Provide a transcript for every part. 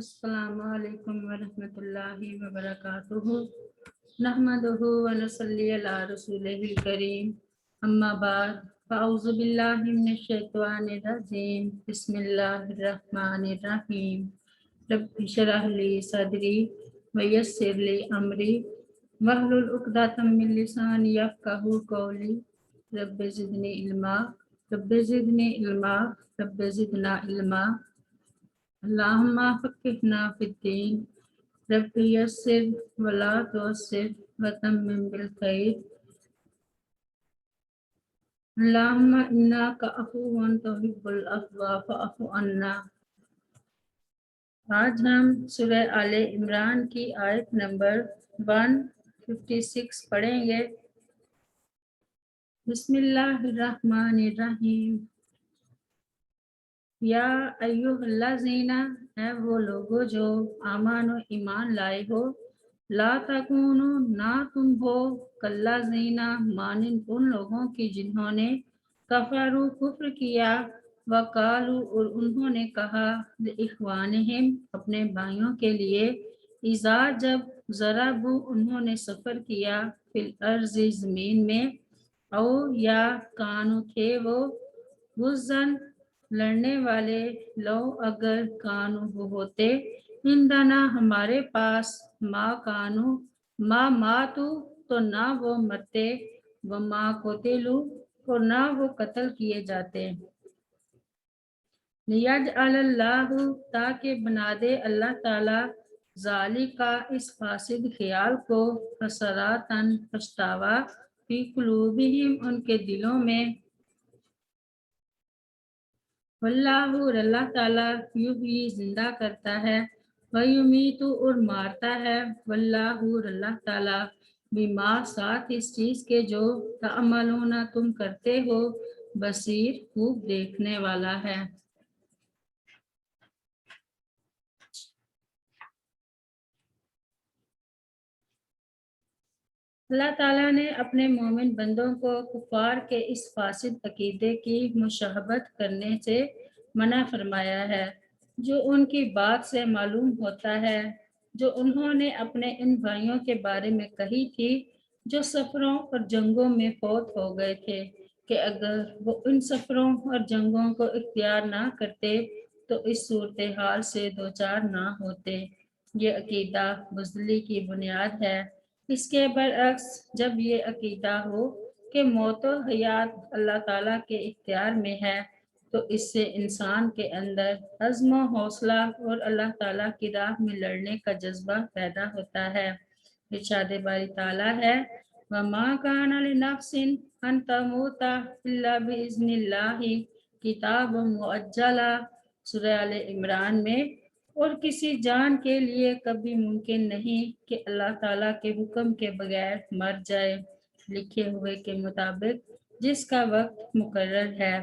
السلام علیکم ورحمۃ اللہ وبرکاتہ نحمدہ ونصلی علی رسولہ الکریم اما بعد فاعوذ باللہ من الشیطان الرجیم بسم اللہ الرحمن الرحیم رب اشرح لی صدری ویسر لی امری واحلل عقدۃ من لسانی یفقہوا قولی رب زدنی علما رب زدنی علما رب زدنا علما اللہم فقہنا فی الدین رب یسر ولا تعسر وتمم بالخیر اللہم انک عفو تحب العفو فاعف عنا۔ آج ہم سورہ آل عمران کی آیت نمبر 156 پڑھیں گے۔ بسم اللہ الرحمن الرحیم۔ یا ایھا الذین، اے وہ لوگو جو آمنو ایمان لائے ہو، لا تکونو، نہ تم ہو، کالذین، مانند ان لوگوں کی جنہوں نے کفروا، کفر کیا، وقالو، اور انہوں نے کہا، لإخوانہم، اپنے بھائیوں کے لیے، اذا، جب، ضربوا، انہوں نے سفر کیا، فی الارض، زمین میں، او، یا، کانو، تھے وہ، غزن، لڑنے والے، لو، اگر، کانو، وہ ہوتے، عندنا، ہمارے پاس، ما کانو، ما ماتو، تو نہ وہ مرتے، وما قتلو، اور نہ وہ قتل کیے جاتے۔ لیجعل اللہ، تاکہ بنا دے اللہ تعالی، ذالک، اس فاسد خیال کو، حسراتاً، پچھتاوا، فی قلوبہم، ان کے دلوں میں، واللہ، اور اللہ تعالیٰ، یحیی، زندہ کرتا ہے، ویمیت، اور مارتا ہے، واللہ، اور اللہ تعالیٰ، بما، ساتھ اس چیز کے جو تعملون، تم کرتے ہو، بصیر، خوب دیکھنے والا ہے۔ اللہ تعالیٰ نے اپنے مومن بندوں کو کفار کے اس فاسد عقیدے کی مشابہت کرنے سے منع فرمایا ہے، جو ان کی بات سے معلوم ہوتا ہے، جو انہوں نے اپنے ان بھائیوں کے بارے میں کہی تھی، جو سفروں اور جنگوں میں فوت ہو گئے تھے، کہ اگر وہ ان سفروں اور جنگوں کو اختیار نہ کرتے تو اس صورتحال سے دوچار نہ ہوتے۔ یہ عقیدہ بزدلی کی بنیاد ہے۔ اس کے برعکس، جب یہ عقیدہ ہو کہ موت و حیات اللہ تعالیٰ کے اختیار میں ہے، تو اس سے انسان کے اندر عزم و حوصلہ اور اللہ تعالیٰ کی راہ میں لڑنے کا جذبہ پیدا ہوتا ہے۔ ارشاد باری تعالیٰ ہے، وَمَا كَانَ لِنَفْسٍ أَن تَمُوتَ إِلَّا بِإِذْنِ اللَّهِ كِتَابًا مُؤَجَّلًا، سورہ آل عمران میں، اور کسی جان کے لیے کبھی ممکن نہیں کہ اللہ تعالیٰ کے حکم کے بغیر مر جائے، لکھے ہوئے کے مطابق جس کا وقت مقرر ہے۔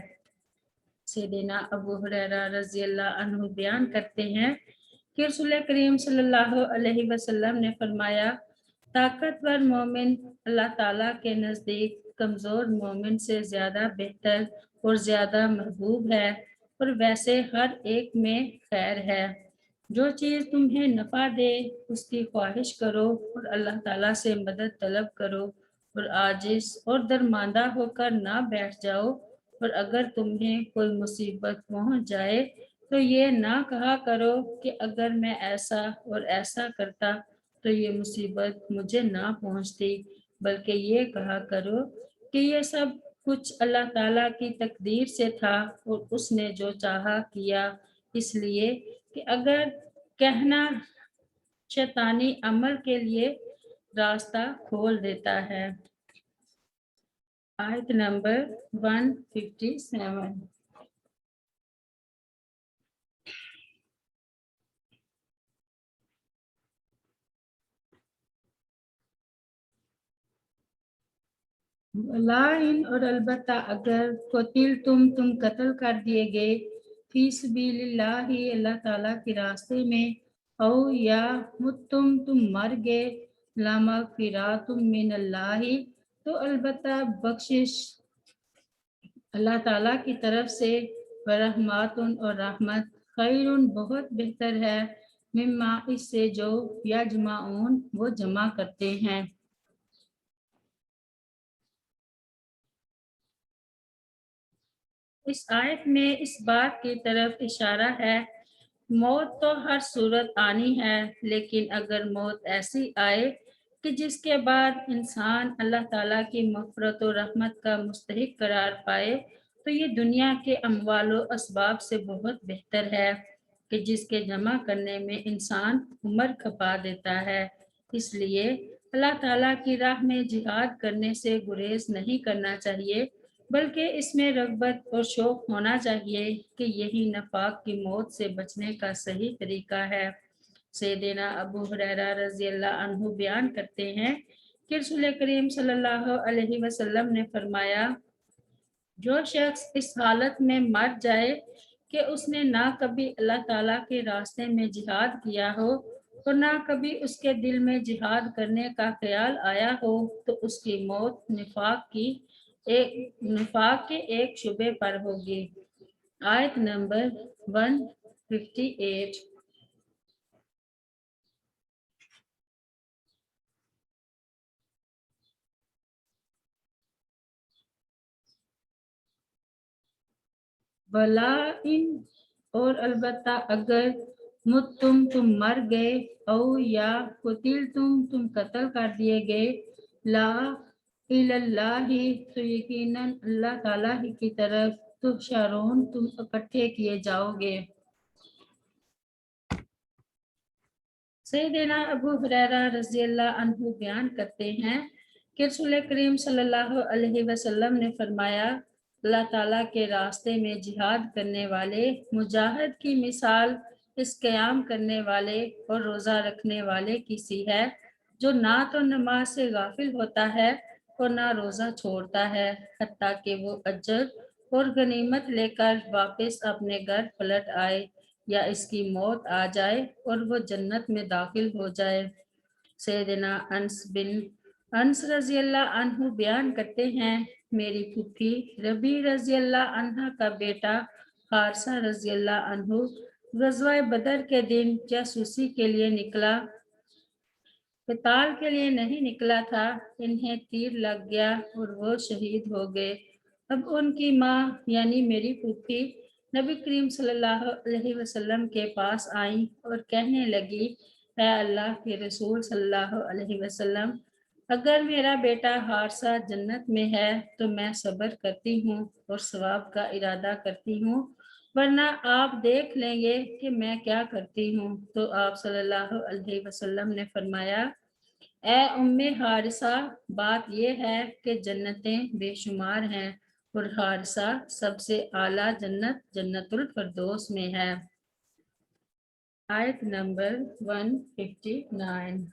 سیدنا ابو ہریرہ رضی اللہ عنہ بیان کرتے ہیں کہ رسول کریم صلی اللہ علیہ وسلم نے فرمایا، طاقتور مومن اللہ تعالیٰ کے نزدیک کمزور مومن سے زیادہ بہتر اور زیادہ محبوب ہے، اور ویسے ہر ایک میں خیر ہے۔ جو چیز تمہیں نفع دے اس کی خواہش کرو، اور اللہ تعالیٰ سے مدد طلب کرو، اور عاجز اور درماندہ ہو کر نہ بیٹھ جاؤ، اور اگر تمہیں کوئی مصیبت پہنچ جائے تو یہ نہ کہا کرو کہ اگر میں ایسا اور ایسا کرتا تو یہ مصیبت مجھے نہ پہنچتی، بلکہ یہ کہا کرو کہ یہ سب کچھ اللہ تعالیٰ کی تقدیر سے تھا، اور اس نے جو چاہا کیا، اس لیے کہ اگر کہنا شیطانی عمل کے لیے راستہ کھول دیتا ہے۔ آیت نمبر 157۔ لائن، اور البتہ اگر قتل تم قتل کر دیے گئے، فی سبیل اللہ، اللہ تعالیٰ کے راستے میں، او، یا مت تم مر گئے، لمغفرات من اللہ، تو البتہ بخشش اللہ تعالیٰ کی طرف سے، ورحمات، اور رحمت، خیر، بہت بہتر ہے، मिम्मा इससे जो यजमाऊन वो जमा करते हैं। इस आयत में इस बात की तरफ इशारा है, मौत तो हर सूरत आनी है, लेकिन अगर मौत ऐसी आए कि जिसके बाद इंसान अल्लाह ताला की मग़फ़िरत और रहमत का मुस्तहिक करार पाए, तो ये दुनिया के अमवाल व असबाब से बहुत बेहतर है कि जिसके जमा करने में इंसान उम्र खपा देता है। इसलिए अल्लाह ताला की राह में जिहाद करने से गुरेज नहीं करना चाहिए, बल्कि इसमें रग़बत और शौक़ होना चाहिए कि यही नफाक की मौत से बचने का सही तरीका है। सैयदना अबू हुरैरा रज़ियल्लाहु अन्हु बयान करते हैं कि रसूल करीम सल्लल्लाहु अलैहि वसल्लम ने फरमाया, जो शख्स इस हालत में मर जाए कि उसने ना कभी अल्लाह ताला के रास्ते में जिहाद किया हो और ना कभी उसके दिल में जिहाद करने का ख्याल आया हो, तो उसकी मौत निफाक के एक शुबे पर होगी। आयत नंबर 158। भला इन और अलबत्ता अगर मुत तुम मर गए, औ या कुतिल तुम कत्ल कर दिए गए, ला इलल्लाही तो यकीनन अल्लाह ताला ही की तरफ तुहशरून तुम इकट्ठे किए जाओगे। सैयदना अबू हुरैरा रज़ियल्लाहु अन्हु बयान करते हैं कि रसूल करीम सल्लल्लाहु अलैहि वसल्लम ने फरमाया, अल्लाह ताला के रास्ते में जिहाद करने वाले मुजाहिद की मिसाल इस क़याम करने वाले और रोज़ा रखने वाले की सी है, जो ना तो नमाज से गाफिल होता है और ना रोज़ा छोड़ता है, हत्ता कि वो अजर और गनीमत लेकर वापस अपने घर पलट आए या इसकी मौत आ जाए और वो जन्नत में दाखिल हो जाए। सैयदना अनस रज़ियल्लाहु अन्हु बयान करते हैं, मेरी फूफी रबी रज़ियल्लाहु अन्हा का बेटा हारसा रज़ियल्लाहु अन्हु ग़ज़वा बदर के दिन जासूसी के लिए निकला, क़िताल के लिए नहीं निकला था। इन्हें तीर लग गया और वो शहीद हो गए। अब उनकी माँ यानी मेरी फूफी नबी करीम सल्लल्लाहु अलैहि वसल्लम के पास आई और कहने लगी, है अल्लाह के रसूल सल्लल्लाहु अलैहि वसल्लम, अगर मेरा बेटा हारसा जन्नत में है तो मैं सब्र करती हूँ और सवाब का इरादा करती हूँ, वरना आप देख लेंगे कि मैं क्या करती हूँ। तो आप सल्लल्लाहु अलैहि वसल्लम ने फरमाया, ए उम्मे हारिसा, बात यह है कि जन्नतें बेशुमार हैं और हारिसा सबसे आला जन्नत जन्नतुल फिरदौस में है। आयत नंबर 159।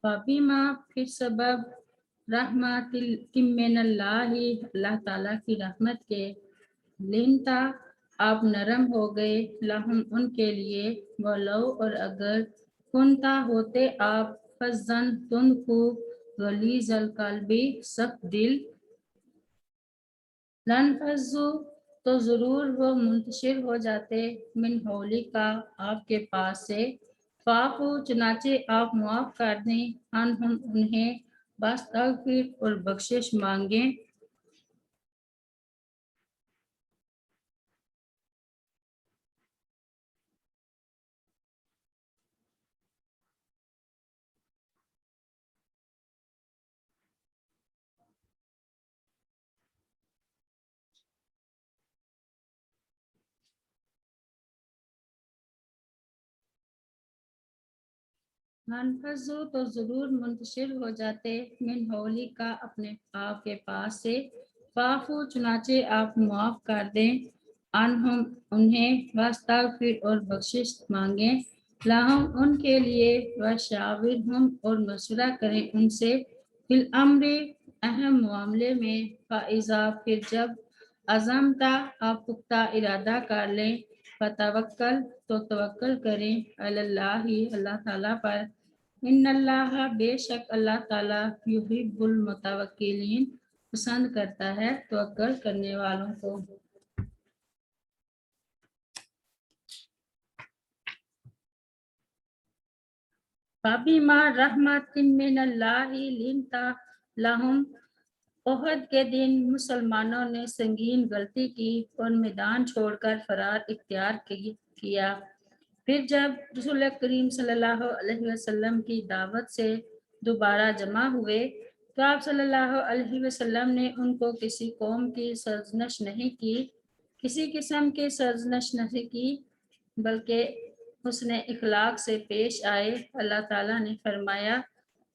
फाबिमा फिर सबब रहमतिमिनल्लाहि, अल्लाह ताला की रहमत के, लिनता आप नरम हो गए, लहम उनके लिए, वलो और अगर, कुनता होते आप, फज़्ज़न तुनको, गलीज़ल कल्बी सख्त दिल, लनफज़्ज़ू तो ज़रूर वो मुंतशिर हो जाते, मिन हौली का आपके पास से, फ़ाफ़ू चुनाचे आप मुआफ़ कर दें, अनहुम उन्हें, बस्तगफिर और बख्शिश मांगें। अनफज़ू तो ज़रूर मुंतशिर हो जाते मिन हौली का अपने आपके पास से फाफू चुनाचे आप मुआफ़ कर दें अनहुम उन्हें वस्तागफिर और बख्शिश मांगें लाहुम उनके लिए वशाविरहुम और मशवरा करें उनसे फिल अम्री अहम मामले में फ़ाइज़ा फिर जब अज़मता आप पुख्ता इरादा कर लें फतवक्कल तो तवक्कल करें अलल्लाहि अल्लाह ताला पर इन्नल्लाह बेशक अल्लाह ताला युहिब्बुल मुतवक्किलीन पसंद करता है तवक्कल करने वालों को। फबिमा रहमतिन मिनल्लाहि लिंता लहुम ओहद के दिन मुसलमानों ने संगीन गलती की और मैदान छोड़कर फरार इख्तियार किया। फिर जब रसूल करीम सल्लल्लाहु अलैहि वसल्लम की दावत से दोबारा जमा हुए तो आप सल्लल्लाहु अलैहि वसल्लम ने उनको किसी कौम की सरजनश नहीं की, किसी किस्म की सरजनश नहीं की, बल्कि उसने इखलाक से पेश आए। अल्लाह ताला ने फरमाया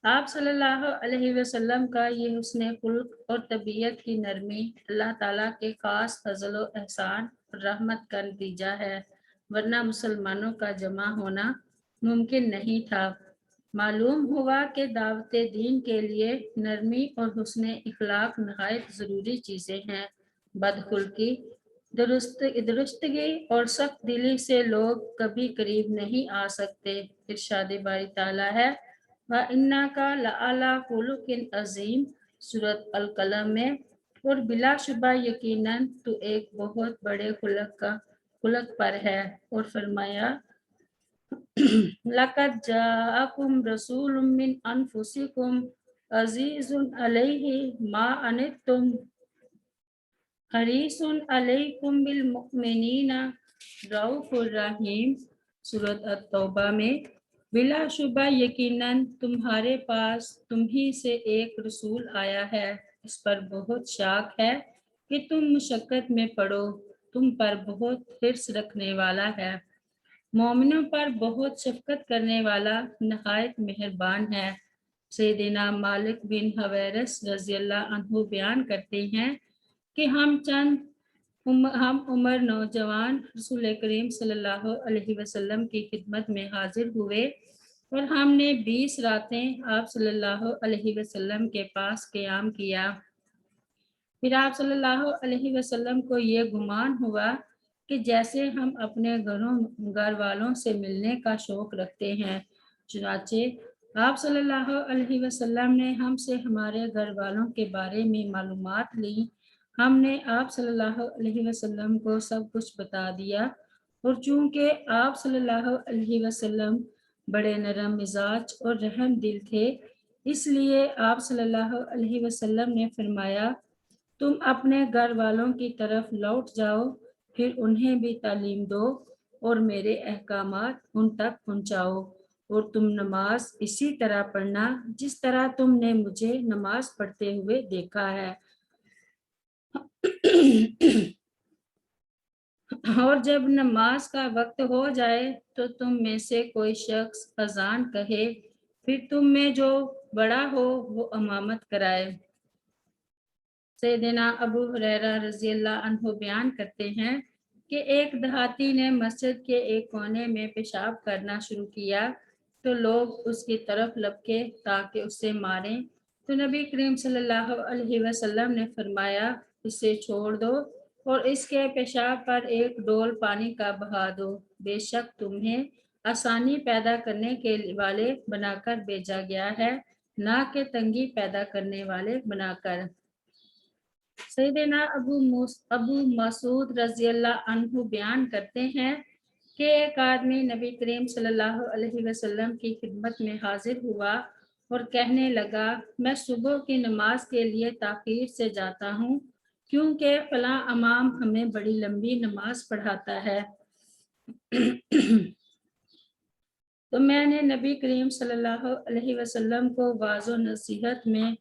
आप सल्लल्लाहु अलैहि वसल्लम का ये हुस्न खुल्क और तबीयत की नरमी अल्लाह ताला के खास फजल व एहसान और रहमत का नतीजा है, वरना मुसलमानों का जमा होना मुमकिन नहीं था। मालूम हुआ कि दावत दीन के लिए नरमी और हुस्न इखलाक नहायत ज़रूरी चीज़ें हैं। बदखुल्की, दुरुस्तगी और सख्त दिली से लोग कभी करीब नहीं आ सकते। इरशाद बारी ताला है व इन्ना का लअला खुलुकिन अजीम सूरत अल कलम में, और बिलाशुबा यकीनन तो एक बहुत बड़े खुलक पर है। और फरमाया लक़द जाअकुम रसूलुम मिन अनफुसिकुम अज़ीज़ुन अलैहि मा अनित्तुम हरीसुन अलैकुम बिल मुमिनीना रऊफुर रहीम सूरत अत-तौबा में, बिलाशुबा यकीनन तुम्हारे पास तुम्ही से एक रसूल आया है, इस पर बहुत शाक है कि तुम मुशक्कत में पड़ो, तुम पर बहुत हिर्स रखने वाला है, मोमिनों पर बहुत शफकत करने वाला, नहायत मेहरबान है। सैयदना मालिक बिन हवैरस रज़ियल्लाहु अन्हु बयान करते हैं कि हम उमर नौजवान रसूल करीम सल्लल्लाहु अलैहि वसल्लम की खिदमत में हाजिर हुए और हमने 20 रातें आप सल्लल्लाहु अलैहि वसल्लम के पास क़याम किया। फिर आप सल्लल्लाहु अलैहि वसल्लम को ये गुमान हुआ कि जैसे हम अपने घर वालों से मिलने का शौक रखते हैं, चुनाचे आप सल्लल्लाहु अलैहि वसल्लम ने हमसे हमारे घर वालों के बारे में मालूमात ली। हमने आप सल्लल्लाहु अलैहि वसल्लम को सब कुछ बता दिया और चूंकि आप सल्लल्लाहु अलैहि वसल्लम बड़े नरम मिजाज और रहम दिल थे, इसलिए आप सल्लल्लाहु अलैहि वसल्लम ने फरमाया तुम अपने घर वालों की तरफ लौट जाओ, फिर उन्हें भी तालीम दो और मेरे अहकामात उन तक पहुंचाओ, और तुम नमाज इसी तरह पढ़ना जिस तरह तुमने मुझे नमाज पढ़ते हुए देखा है। और जब नमाज का वक्त हो जाए तो तुम में से कोई शख्स अजान कहे, फिर तुम में जो बड़ा हो वो इमामत कराए। सैयदना अबू हुरैरा रज़ियल्लाहु अन्हु बयान करते हैं कि एक देहाती ने मस्जिद के एक कोने में पेशाब करना शुरू किया तो लोग उसकी तरफ लपके ताकि उसे मारें, तो नबी करीम सल्लल्लाहु अलैहि वसल्लम ने फरमाया इसे छोड़ दो और इसके पेशाब पर एक डोल पानी का बहा दो, बेशक तुम्हें आसानी पैदा करने के वाले बनाकर भेजा गया है, ना कि तंगी पैदा करने वाले बनाकर। सैयदना अबू मसूद रज़ियल्लाहु अन्हु बयान करते हैं कि एक आदमी नबी करीम सल्लल्लाहु अलैहि वसल्लम की खिदमत में हाजिर हुआ और कहने लगा मैं सुबह की नमाज के लिए ताख़ीर से जाता हूँ क्योंकि फलां इमाम हमें बड़ी लंबी नमाज पढ़ाता है। तो मैंने नबी करीम सल्लल्लाहु अलैहि वसल्लम को वाज़ो नसीहत में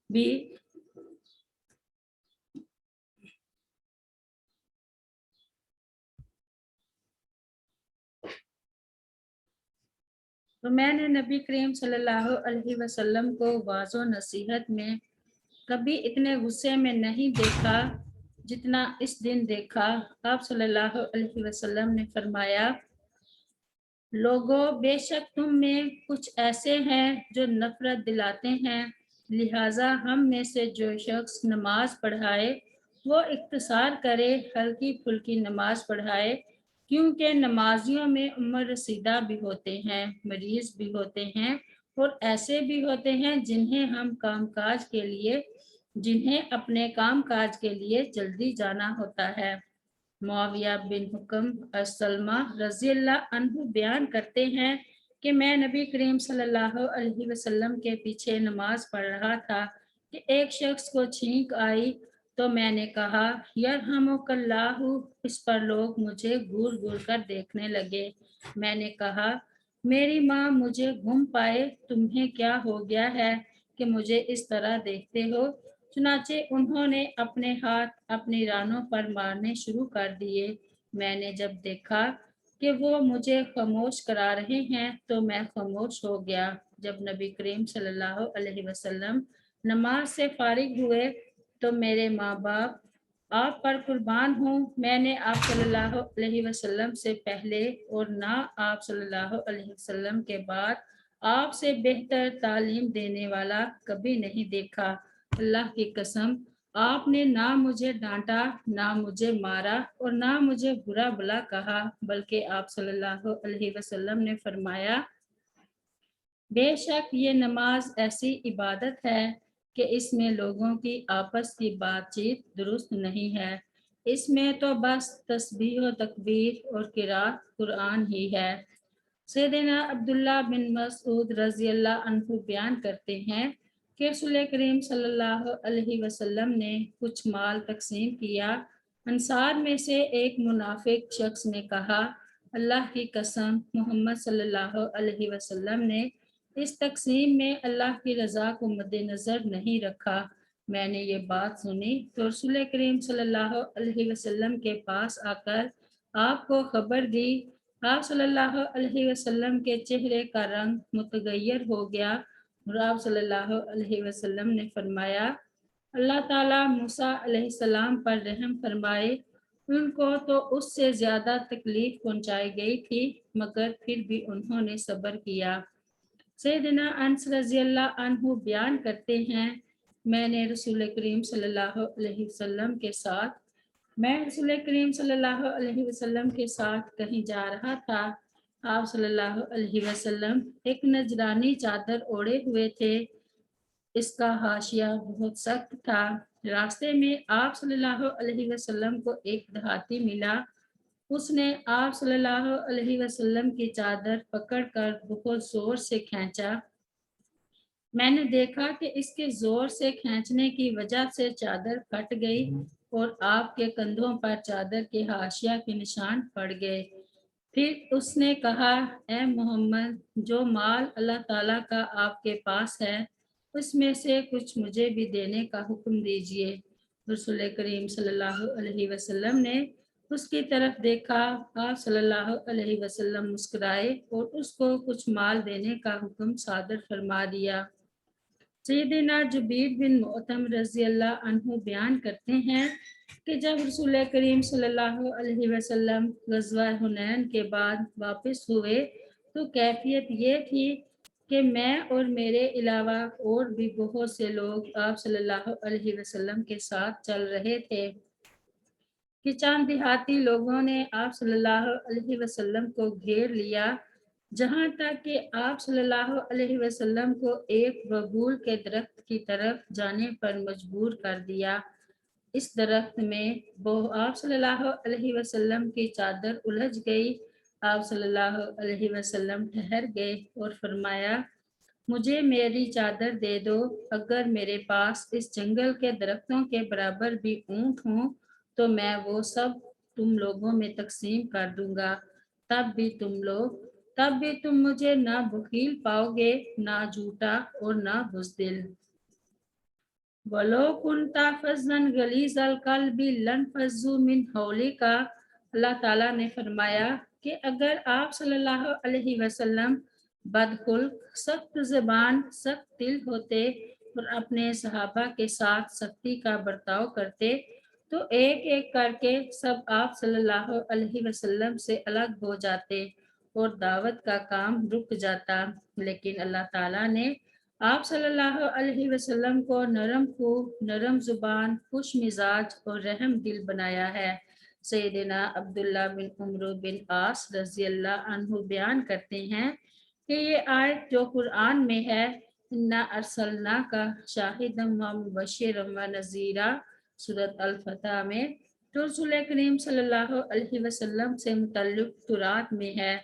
भी تو میں نے نبی کریم صلی اللہ علیہ وسلم کو واعظ و نصیحت میں کبھی اتنے غصے میں نہیں دیکھا جتنا اس دن دیکھا۔ آپ صلی اللہ علیہ وسلم نے فرمایا، لوگوں، بے شک تم میں کچھ ایسے ہیں جو نفرت دلاتے ہیں، لہٰذا ہم میں سے جو شخص نماز پڑھائے وہ اختصار کرے، ہلکی پھلکی نماز پڑھائے، کیونکہ نمازیوں میں عمر رسیدہ بھی ہوتے ہیں، مریض بھی ہوتے ہیں، اور ایسے بھی ہوتے ہیں جنہیں اپنے کام کاج کے لیے جلدی جانا ہوتا ہے۔ معاویہ بن حکم السلمہ رضی اللہ عنہ بیان کرتے ہیں کہ میں نبی کریم صلی اللہ علیہ وسلم کے پیچھے نماز پڑھ رہا تھا کہ ایک شخص کو چھینک آئی تو میں نے کہا، یرحمک اللہ، اس پر لوگ مجھے گور گور کر دیکھنے لگے۔ میں نے کہا، میری ماں مجھے گم پائے، تمہیں کیا ہو گیا ہے کہ مجھے اس طرح دیکھتے ہو؟ چنانچہ انہوں نے اپنے ہاتھ اپنی رانوں پر مارنے شروع کر دیے۔ میں نے جب دیکھا کہ وہ مجھے خاموش کرا رہے ہیں تو میں خاموش ہو گیا۔ جب نبی کریم صلی اللہ علیہ وسلم نماز سے فارغ ہوئے تو میرے ماں باپ آپ پر قربان ہوں، میں نے آپ صلی اللہ علیہ وسلم سے پہلے اور نہ آپ صلی اللہ علیہ وسلم کے بعد آپ سے بہتر تعلیم دینے والا کبھی نہیں دیکھا۔ اللہ کی قسم، آپ نے نہ مجھے ڈانٹا، نہ مجھے مارا اور نہ مجھے برا بھلا کہا، بلکہ آپ صلی اللہ علیہ وسلم نے فرمایا، بے شک یہ نماز ایسی عبادت ہے کہ اس میں لوگوں کی آپس کی بات چیت درست نہیں ہے، اس میں تو بس تسبیح و تکبیر اور قرأت قرآن ہی ہے۔ سیدنا عبداللہ بن مسعود رضی اللہ عنہ بیان کرتے ہیں کہ رسول کریم صلی اللہ علیہ وسلم نے کچھ مال تقسیم کیا۔ انصار میں سے ایک منافق شخص نے کہا، اللہ کی قسم، محمد صلی اللہ علیہ وسلم نے اس تقسیم میں اللہ کی رضا کو مد نظر نہیں رکھا۔ میں نے یہ بات سنی تو رسول کریم صلی اللہ علیہ وسلم کے پاس آ کر آپ کو خبر دی۔ آپ صلی اللہ علیہ وسلم کے چہرے کا رنگ متغیر ہو گیا اور آپ صلی اللہ علیہ وسلم نے فرمایا، اللہ تعالیٰ موسیٰ علیہ السلام پر رحم فرمائے، ان کو تو اس سے زیادہ تکلیف پہنچائی گئی تھی مگر پھر بھی انہوں نے صبر کیا۔ سیدنا انس رضی اللہ عنہ بیان کرتے ہیں، میں رسول کریم صلی اللہ علیہ وسلم کے ساتھ کہیں جا رہا تھا۔ آپ صلی اللہ علیہ وسلم ایک نجرانی چادر اوڑے ہوئے تھے، اس کا حاشیہ بہت سخت تھا۔ راستے میں آپ صلی اللہ علیہ وسلم کو ایک دیہاتی ملا، اس نے آپ صلی اللہ علیہ وسلم کی چادر پکڑ کر بہت زور سے کھینچا۔ میں نے دیکھا کہ اس کے زور سے کھینچنے کی وجہ سے چادر پھٹ گئی اور آپ کے کندھوں پر چادر کے حاشیہ کے نشان پڑ گئے۔ پھر اس نے کہا، اے محمد، جو مال اللہ تعالیٰ کا آپ کے پاس ہے اس میں سے کچھ مجھے بھی دینے کا حکم دیجیے۔ رسول کریم صلی اللہ علیہ وسلم نے اس کی طرف دیکھا، آپ صلی اللہ علیہ وسلم مسکرائے اور اس کو کچھ مال دینے کا حکم صادر فرما دیا۔ سیدنا جبیر بن معتم رضی اللہ عنہ بیان کرتے ہیں کہ جب رسول کریم صلی اللہ علیہ وسلم غزوہ حنین کے بعد واپس ہوئے تو کیفیت یہ تھی کہ میں اور میرے علاوہ اور بھی بہت سے لوگ آپ صلی اللہ علیہ وسلم کے ساتھ چل رہے تھے کہ چند دیہاتی لوگوں نے آپ صلی اللہ علیہ وسلم کو گھیر لیا، جہاں تک کہ آپ صلی اللہ علیہ وسلم کو ایک ببول کے درخت کی طرف جانے پر مجبور کر دیا۔ اس درخت میں آپ صلی اللہ علیہ وسلم کی چادر الجھ گئی۔ آپ صلی اللہ علیہ وسلم ٹھہر گئے اور فرمایا، مجھے میری چادر دے دو، اگر میرے پاس اس جنگل کے درختوں کے برابر بھی اونٹ ہوں تو میں وہ سب تم لوگوں میں تقسیم کر دوں گا، تب بھی تم مجھے نہ بخیل پاؤ گے، نہ جھوٹا اور نہ بزدل۔ وَلَوْ كُنْتَ فَظًّا غَلِيظَ الْقَلْبِ لَانفَضُّوا مِنْ حَوْلِكَ۔ اللہ تعالیٰ نے فرمایا کہ اگر آپ صلی اللہ علیہ وسلم बदखुल्क, सख्त ज़बान, सख्त दिल होते और अपने सहाबा के साथ सख्ती का बर्ताव करते तो एक एक करके सब आप सल्लल्लाहु अलैहि वसल्लम से अलग हो जाते और दावत का काम रुक जाता। लेकिन अल्लाह ताला ने आप सल्लल्लाहु अलैहि वसल्लम को नरम खू, नरम जुबान, खुश मिजाज और रहम दिल बनाया है। सैयदना अब्दुल्ला बिन उमर बिन आस रजी अल्लाह अन्हु बयान करते हैं कि ये आयत जो कुरान में है, इन्ना अरसलना का शाहिदम व मुबश्शिरम व नज़ीरा, सूरत अल फतह में तो रसूल करीम सल्लल्लाहु अलैहि वसल्लम से मुतल्लिक तुरात में है।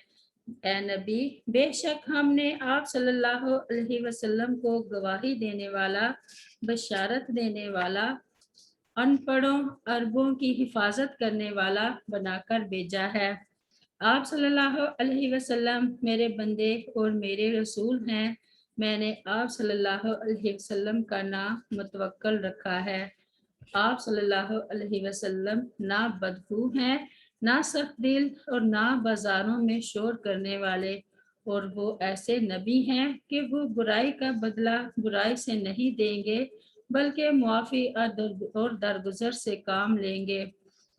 ए नबी, बेशक हमने आप सल्लल्लाहु अलैहि वसल्लम को गवाही देने वाला, बशारत देने वाला, अनपढ़ों अरबों की हिफाजत करने वाला बनाकर भेजा है। आप सल्लल्लाहु अलैहि वसल्लम मेरे बंदे और मेरे रसूल हैं। मैंने आप सल्लल्लाहु अलैहि वसल्लम का नाम मुतवक्कल रखा है। आप सल्लल्लाहु अलैहि वसल्लम ना बदखू हैं, ना सख्त दिल और ना बाजारों में शोर करने वाले, और वो ऐसे नबी हैं कि वो बुराई का बदला बुराई से नहीं देंगे बल्कि मुआफ़ी और दरगुजर से काम लेंगे।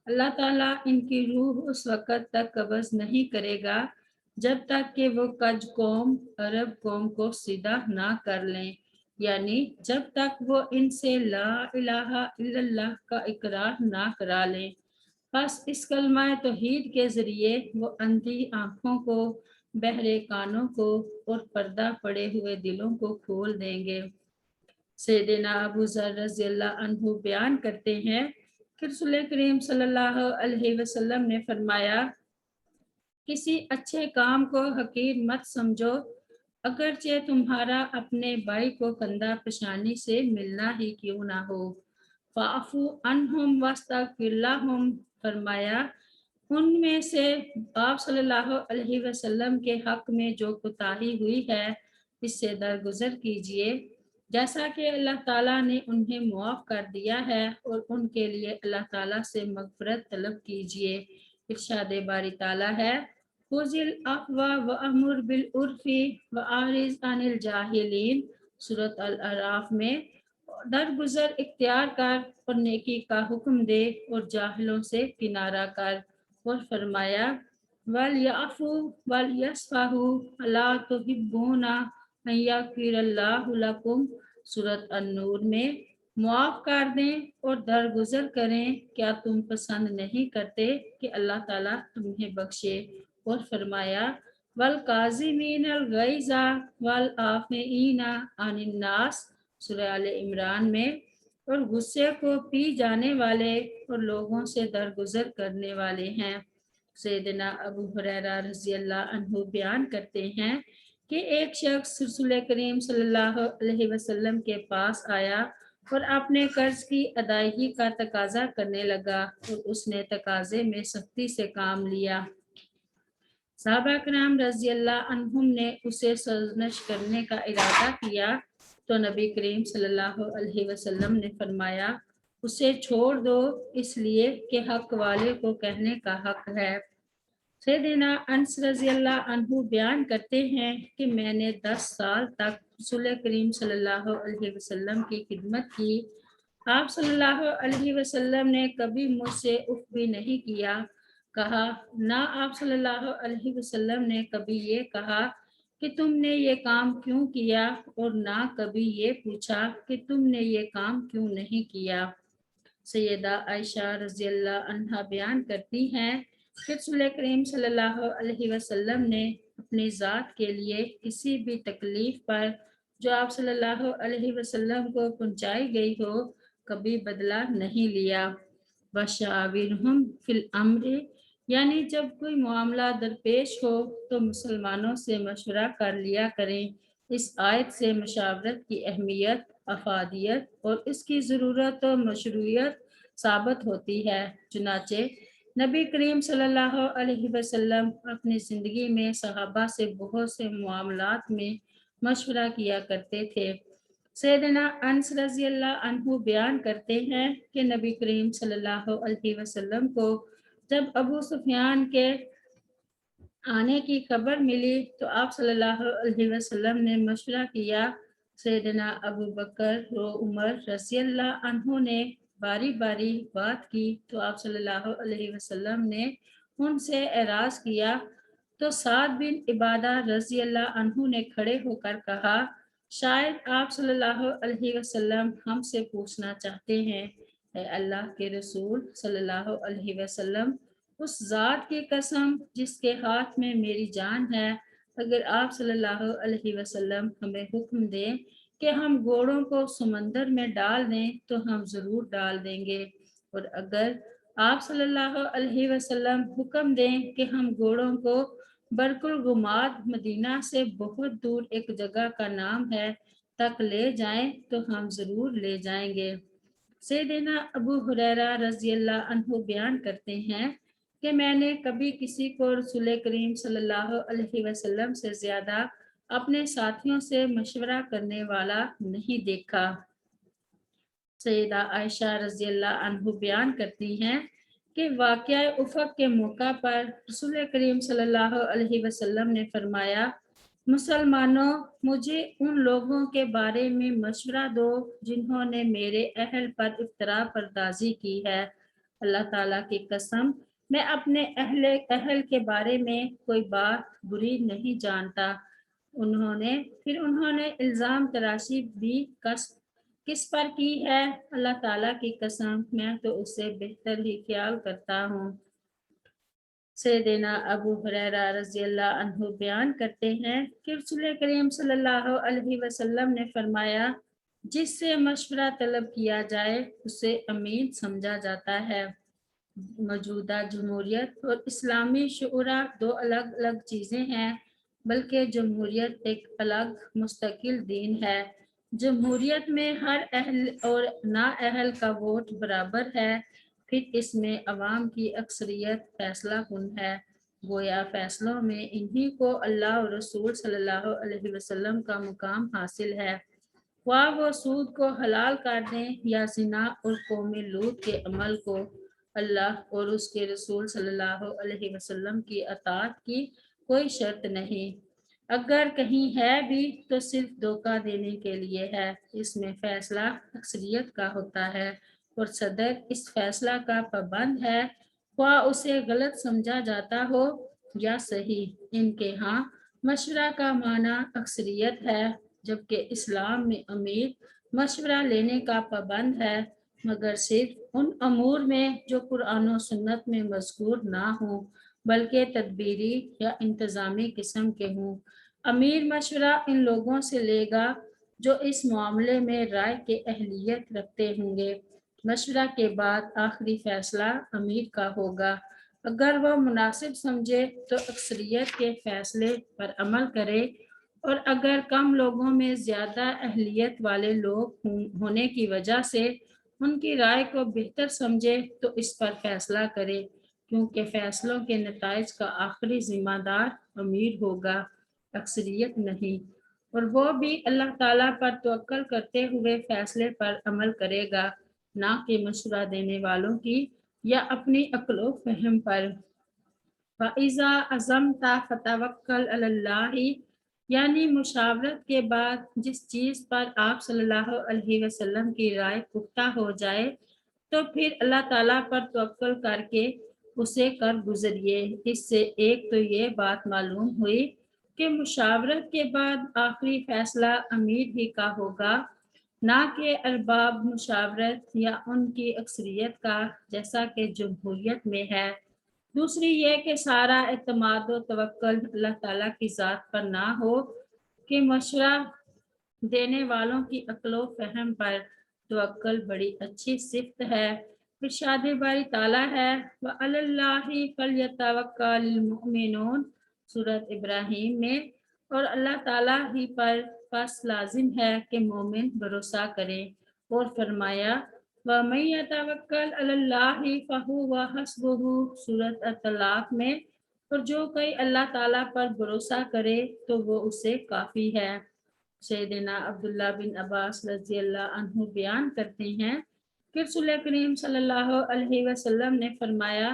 अल्लाह ताला इनकी रूह उस वक़्त तक कब्ज़ नहीं करेगा जब तक कि वो कज कौम अरब कौम को सीधा ना कर लें, यानी जब तक वो इनसे ला इलाहा इल्लल्लाह का इकरार ना करा लें। बस इस कलमा तौहीद के ज़रिए वो अंधी आँखों को, बहरे कानों को और पर्दा पड़े हुए दिलों को खोल देंगे। सैयदना अबू ज़र रज़ियल्लाहु अन्हु बयान करते हैं कि रसूल करीम सल्लल्लाहु अलैहि वसल्लम ने फरमाया, किसी अच्छे काम को हकीर मत समझो, अगरचे तुम्हारा अपने भाई को कंधा पेशानी से मिलना ही क्यों ना हो। फ़ाफ़ू अन्हुम वस्तग़फिरलहुम, फरमाया उनमें से आप सल्लल्लाहु अलैहि वसल्लम के हक में जो कोताही हुई है इससे दरगुजर कीजिए, जैसा कि अल्लाह ताला ने उन्हें मुआफ़ कर दिया है, और उनके लिए अल्लाह ताला से मग़फ़िरत तलब कीजिए। इरशाद बारी ताला है, खुज़िल अफ़्व व अमुर बिल उर्फ़ी व आरिज़ अनिल जाहिलीन, सूरत अल अराफ में दरगुजर इख्तियार कर और नेकी का हुक्म दे और जाहिलों से किनारा कर। और फरमाया, वल याफ़ू वल यस्फ़हू अला तुहिब्बूना अन यग़फ़िरल्लाहु लकुम, सूरत अन-नूर में मुआफ़ कर दें और दरगुजर करें, क्या तुम पसंद नहीं करते कि अल्लाह ताला तुम्हें बख्शे। और फरमाया, वल काज़िमीनल गैज़ा वल आफ़ीना अनिन नास, सूरह आले इमरान में, और गुस्से को पी जाने वाले और लोगों से दरगुजर करने वाले हैं। सैयदना अबू हुरैरा रज़ी अल्लाह अन्हु बयान करते हैं कि एक शख्स रसूल करीम सल्लल्लाहु अलैहि वसल्लम के पास आया और अपने कर्ज की अदायगी का तकाजा करने लगा, और उसने तकाजे में सख्ती से काम लिया। सहाबा कराम रज़ी अल्लाह अन्हुम ने उसे सरजनश करने का इरादा किया तो नबी करीम सल्लल्लाहु अलैहि वसल्लम ने फरमाया, उसे छोड़ दो, इसलिए कि हक वाले को कहने का हक है। सैयदना अनस रज़ी अल्लाह अन्हु बयान करते हैं कि मैंने 10 साल तक रसूल करीम सल्लल्लाहु अलैहि वसल्लम की खिदमत की। आप सल्लल्लाहु अलैहि वसल्लम ने कभी मुझसे उफ भी नहीं किया कहा, ना आप सल्लल्लाहु अलैहि वसल्लम ने कभी ये कहा कि तुमने ये काम क्यों किया, और ना कभी ये पूछा कि तुमने ये काम क्यों नहीं किया। सैयदा आयशा रज़ी अल्लाह अन्हा बयान करती हैं कि रसूल करीम सल्लल्लाहु अलैहि वसल्लम ने अपनी ज़ात के लिए किसी भी तकलीफ पर जो आप सल्लल्लाहु अलैहि वसल्लम को पहुंचाई गई हो कभी बदला नहीं लिया। वशाविरहुम फिल अम्र, यानी जब कोई मामला दरपेश हो तो मुसलमानों से मशवरा कर लिया करें। इस आयत से मशावरत की अहमियत, अफादियत और इसकी ज़रूरत और मशरूइयत साबित होती है। चुनाचे नबी करीम सल्लल्लाहु अलैहि वसल्लम अपनी ज़िंदगी में सहाबा से बहुत से मामलात में मशवरा किया करते थे। सैयदना अनस रज़ी अल्लाह अन्हु बयान करते हैं कि नबी करीम सल्लल्लाहु अलैहि वसल्लम को जब अबू सुफियान के आने की खबर मिली तो आप सल्लल्लाहु अलैहि वसल्लम ने मशवरा किया। सैयदना अबू बकर व उमर रज़ियल्लाहु अन्हु ने बारी बारी बात की तो आप सल्लल्लाहु अलैहि वसल्लम ने उनसे एराज किया। तो साद बिन इबादा रज़ियल्लाहु अन्हु ने खड़े होकर कहा, शायद आप सल्लल्लाहु अलैहि वसल्लम हमसे पूछना चाहते हैं, ए अल्लाह के रसूल सल्लल्लाहु अलैहि वसल्लम, उस ज़ात की कसम जिसके हाथ में मेरी जान है, अगर आप सल्लल्लाहु अलैहि वसल्लम हमें हुक्म दें कि हम घोड़ों को समंदर में डाल दें तो हम ज़रूर डाल देंगे, और अगर आप सल्लल्लाहु अलैहि वसल्लम हुक्म दें कि हम घोड़ों को बरकुल गुमाद मदीना से बहुत दूर एक जगह का नाम है तक ले जाएं तो हम ज़रूर ले जाएंगे। सैयदना अबू हुरैरा रज़ियल्लाहु अन्हु बयान करते हैं कि मैंने कभी किसी को रसूल करीम सल्लल्लाहु अलैहि वसल्लम से ज़्यादा अपने साथियों से मशवरा करने वाला नहीं देखा। सैयदा आयशा रज़ियल्लाहु अन्हु बयान करती हैं कि वाक़या उफ़क़ के मौका पर रसूल करीम सल्लल्लाहु अलैहि वसल्लम ने फरमाया, मुसलमानों, मुझे उन लोगों के बारे में मशवरा दो जिन्होंने मेरे अहल पर इफ्तरा परदाजी की है। अल्लाह ताला की कसम, मैं अपने अहल के बारे में कोई बात बुरी नहीं जानता। उन्होंने इल्ज़ाम तराशी भी किस पर की है? अल्लाह ताला की कसम, मैं तो उससे बेहतर ही ख्याल करता हूँ। सैयदना अबू हुरैरा रज़ियल्लाहु अन्हु बयान करते हैं कि रसूल करीम सल्लल्लाहु अलैहि वसल्लम ने फरमाया, जिससे मशवरा तलब किया जाए उसे अमीन समझा जाता है। मौजूदा जमहूरियत और इस्लामी शुरा दो अलग अलग चीज़ें हैं, बल्कि जमहूरियत एक अलग मुस्तकिल दीन है। जमहूरियत में हर अहल और नाअहल का वोट बराबर है, फिर इसमें अवाम की अक्सरियत फैसला कुन है। गोया फैसलों में इन्हीं को अल्लाह और रसूल सल्लल्लाहु अलैहि वसल्लम का मुकाम हासिल है। वह वो सूद को हलाल कर दें या ज़िना और कौम लूत के अमल को अल्लाह और उसके रसूल सल्लल्लाहु अलैहि वसल्लम की अताअत की कोई शर्त नहीं। अगर कहीं है भी तो सिर्फ धोखा देने के लिए है। इसमें फैसला अक्सरियत का होता है और सदर इस फैसला का पाबंद है, ख्वाह उसे गलत समझा जाता हो या सही। इनके यहाँ मशवरा का माना अक्सरियत है, जबकि इस्लाम में अमीर मशवरा लेने का पाबंद है, मगर सिर्फ उन अमूर में जो कुरान और सुन्नत में मज़कूर ना हो, बल्कि तदबीरी या इंतज़ामी किस्म के हों। अमीर मशवरा इन लोगों से लेगा जो इस मामले में राय के अहलियत रखते होंगे। मशवरा के बाद आखिरी फैसला अमीर का होगा। अगर वह मुनासिब समझे तो अक्सरियत के फैसले पर अमल करे, और अगर कम लोगों में ज़्यादा अहलियत वाले लोग होने की वजह से उनकी राय को बेहतर समझे तो इस पर फैसला करे, क्योंकि फैसलों के नताइज का आखिरी जिम्मेदार अमीर होगा, अक्सरियत नहीं। और वो भी अल्लाह ताला पर तवक्कल करते हुए फैसले पर अमल करेगा, ना कि मशवरा देने वालों की या अपनी अक्लो फहम पर। फ़इज़ा अज़म्ता फ़तवक्कल अलल्लाहि, यानी मुशावरत के बाद जिस चीज़ पर आप सल्लल्लाहु अलैहि वसल्लम की राय पुख्ता हो जाए तो फिर अल्लाह ताला पर तवक्कुल करके उसे कर गुजरिए। इससे एक तो ये बात मालूम हुई कि मुशावरत के बाद आखिरी फैसला अमीर ही का होगा, ना कि अरबाब मुशावरत या उनकी अक्सरियत का, जैसा कि जमहूरियत में है। दूसरी ये कि सारा एतमाद व तवक्कुल अल्लाह ताला की ज़ात पर ना हो कि मशवरा देने वालों की अक्लो फहम पर। तवक्कुल बड़ी अच्छी सिफ्त है। इरशाद बारी ताला है, व अलल्लाहि फलयतवक्कलिल मुमिनून, सूरत इब्राहिम में, और अल्लाह ताला ही पर बस लाजिम है कि मोमिन भरोसा करें। और फरमाया, व मन यतवक्कल अलल्लाहि फहुव हस्बुहु, सूरत अत-तलाक में, और जो कोई अल्लाह ताला पर भरोसा करे तो वो उसे काफ़ी है। सैयदना अब्दुल्ला बिन अब्बास रज़ियल्लाहु अन्हु बयान करते हैं कि रसूल करीम सल्लल्लाहु अलैहि वसल्लम ने फरमाया,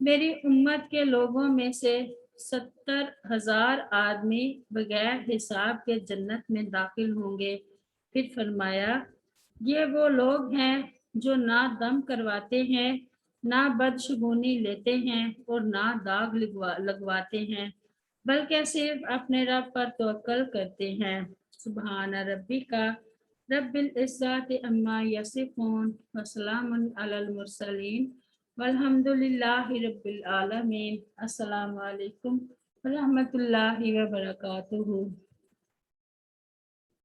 मेरी उम्मत के लोगों में से 70,000 آدمی بغیر حساب کے جنت میں داخل ہوں گے۔ پھر فرمایا یہ وہ لوگ ہیں جو نہ دم کرواتے ہیں، نہ بدشگونی لیتے ہیں اور نہ داغ لگواتے ہیں، بلکہ صرف اپنے رب پر توکل کرتے ہیں۔ سبحان ربی کا رب العزت عما یصفون وسلام علی المرسلین والحمد للہ رب العالمین۔ السلام علیکم ورحمۃ اللہ وبرکاتہ۔